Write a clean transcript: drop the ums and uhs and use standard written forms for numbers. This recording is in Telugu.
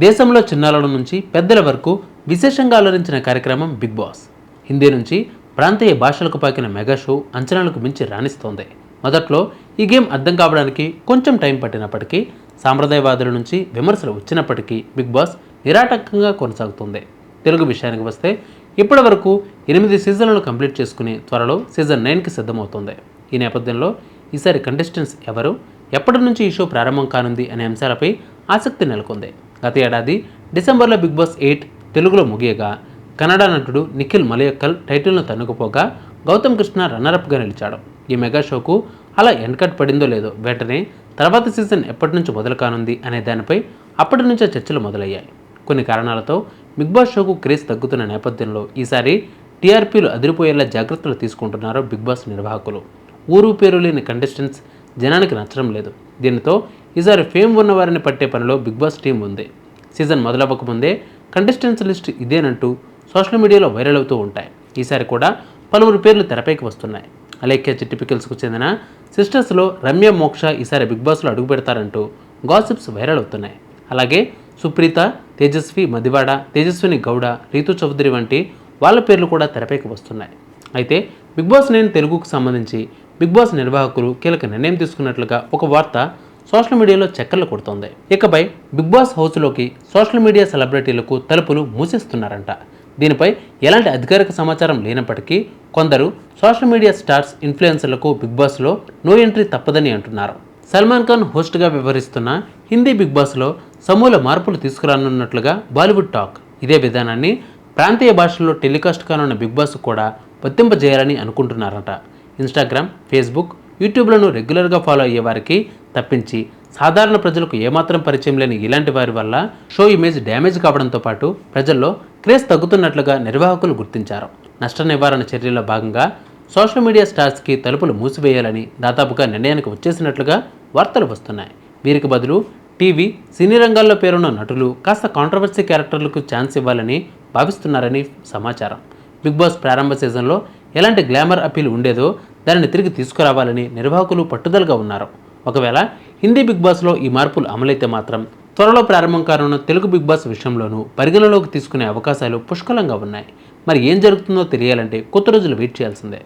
దేశంలో చిన్నారుల నుంచి పెద్దల వరకు విశేషంగా అలరించిన కార్యక్రమం బిగ్ బాస్. హిందీ నుంచి ప్రాంతీయ భాషలకు పాకిన మెగా షో అంచనాలకు మించి రాణిస్తోంది. మొదట్లో ఈ గేమ్ అర్థం కావడానికి కొంచెం టైం పట్టినప్పటికీ, సాంప్రదాయవాదుల నుంచి విమర్శలు వచ్చినప్పటికీ బిగ్ బాస్ నిరాటంకంగా కొనసాగుతుంది. తెలుగు విషయానికి వస్తే ఇప్పటి వరకు 8 సీజన్లను కంప్లీట్ చేసుకుని త్వరలో సీజన్ 9కి సిద్ధమవుతోంది. ఈ నేపథ్యంలో ఈసారి కంటెస్టెంట్స్ ఎవరు, ఎప్పటి నుంచి ఈ షో ప్రారంభం కానుంది అనే అంశాలపై ఆసక్తి నెలకొంది. గత ఏడాది డిసెంబర్లో బిగ్ బాస్ 8 తెలుగులో ముగియగా, కన్నడ నటుడు నిఖిల్ మలయక్కల్ టైటిల్ను తన్నుకుపోగా, గౌతమ్ కృష్ణ రన్నరప్గా నిలిచాడు. ఈ మెగా షోకు అలా ఎండ్కట్ పడిందో లేదో, వెంటనే తర్వాత సీజన్ ఎప్పటి నుంచి మొదలు కానుంది అనే దానిపై అప్పటి నుంచే చర్చలు మొదలయ్యాయి. కొన్ని కారణాలతో బిగ్ బాస్ షోకు క్రేజ్ తగ్గుతున్న నేపథ్యంలో ఈసారి టీఆర్పీలు అదిరిపోయేలా జాగ్రత్తలు తీసుకుంటున్నారు బిగ్ బాస్ నిర్వాహకులు. ఊరు పేరు లేని కంటెస్టెంట్స్ జనానికి నచ్చడం లేదు. దీనితో ఈసారి ఫేమ్ ఉన్న వారిని పట్టే పనిలో బిగ్ బాస్ టీం ఉంది. సీజన్ మొదలవ్వకముందే కంటెస్టెంట్స్ లిస్ట్ ఇదేనంటూ సోషల్ మీడియాలో వైరల్ అవుతూ ఉంటాయి. ఈసారి కూడా పలువురు పేర్లు తెరపైకి వస్తున్నాయి. అలేఖ్య చిట్టిపికల్స్కు చెందిన సిస్టర్స్లో రమ్య మోక్ష ఈసారి బిగ్ బాస్లో అడుగు పెడతారంటూ గాసిప్స్ వైరల్ అవుతున్నాయి. అలాగే సుప్రీత, తేజస్వి మదివాడ, తేజస్విని గౌడ, రీతు చౌదరి వంటి వాళ్ళ పేర్లు కూడా తెరపైకి వస్తున్నాయి. అయితే బిగ్ బాస్ 9 తెలుగుకు సంబంధించి బిగ్ బాస్ నిర్వాహకులు కీలక నిర్ణయం తీసుకున్నట్లుగా ఒక వార్త సోషల్ మీడియాలో చక్కర్లు కొడుతోంది. ఇకపై బిగ్ బాస్ హౌస్లోకి సోషల్ మీడియా సెలబ్రిటీలకు తలుపులు మూసేస్తున్నారంట. దీనిపై ఎలాంటి అధికారిక సమాచారం లేనప్పటికీ కొందరు సోషల్ మీడియా స్టార్స్, ఇన్ఫ్లుయెన్సర్లకు బిగ్ బాస్లో నో ఎంట్రీ తప్పదని అంటున్నారు. సల్మాన్ ఖాన్ హోస్ట్గా వ్యవహరిస్తున్న హిందీ బిగ్ బాస్లో సమూల మార్పులు తీసుకురానున్నట్లుగా బాలీవుడ్ టాక్. ఇదే విధానాన్ని ప్రాంతీయ భాషల్లో టెలికాస్ట్ కానున్న బిగ్ బాస్ కూడా వర్తింపజేయాలని అనుకుంటున్నారట. ఇన్స్టాగ్రామ్, ఫేస్బుక్, యూట్యూబ్లను రెగ్యులర్గా ఫాలో అయ్యే వారికి తప్పించి సాధారణ ప్రజలకు ఏమాత్రం పరిచయం లేని ఇలాంటి వారి వల్ల షో ఇమేజ్ డ్యామేజ్ కావడంతో పాటు ప్రజల్లో క్రేజ్ తగ్గుతున్నట్లుగా నిర్వాహకులు గుర్తించారు. నష్ట నివారణ చర్యల్లో భాగంగా సోషల్ మీడియా స్టార్స్కి తలుపులు మూసివేయాలని దాదాపుగా నిర్ణయానికి వచ్చేసినట్లుగా వార్తలు వస్తున్నాయి. వీరికి బదులు టీవీ, సినీ రంగాల్లో పేరున్న నటులు, కాస్త కాంట్రవర్సీ క్యారెక్టర్లకు ఛాన్స్ ఇవ్వాలని భావిస్తున్నారని సమాచారం. బిగ్ బాస్ ప్రారంభ సీజన్లో ఎలాంటి గ్లామర్ అపీల్ ఉండేదో దానిని తిరిగి తీసుకురావాలని నిర్వాహకులు పట్టుదలగా ఉన్నారు. ఒకవేళ హిందీ బిగ్ బాస్లో ఈ మార్పులు అమలైతే మాత్రం త్వరలో ప్రారంభం కానున్న తెలుగు బిగ్ బాస్ విషయంలోనూ పరిగణలోకి తీసుకునే అవకాశాలు పుష్కలంగా ఉన్నాయి. మరి ఏం జరుగుతుందో తెలియాలంటే కొద్ది రోజులు వెయిట్ చేయాల్సిందే.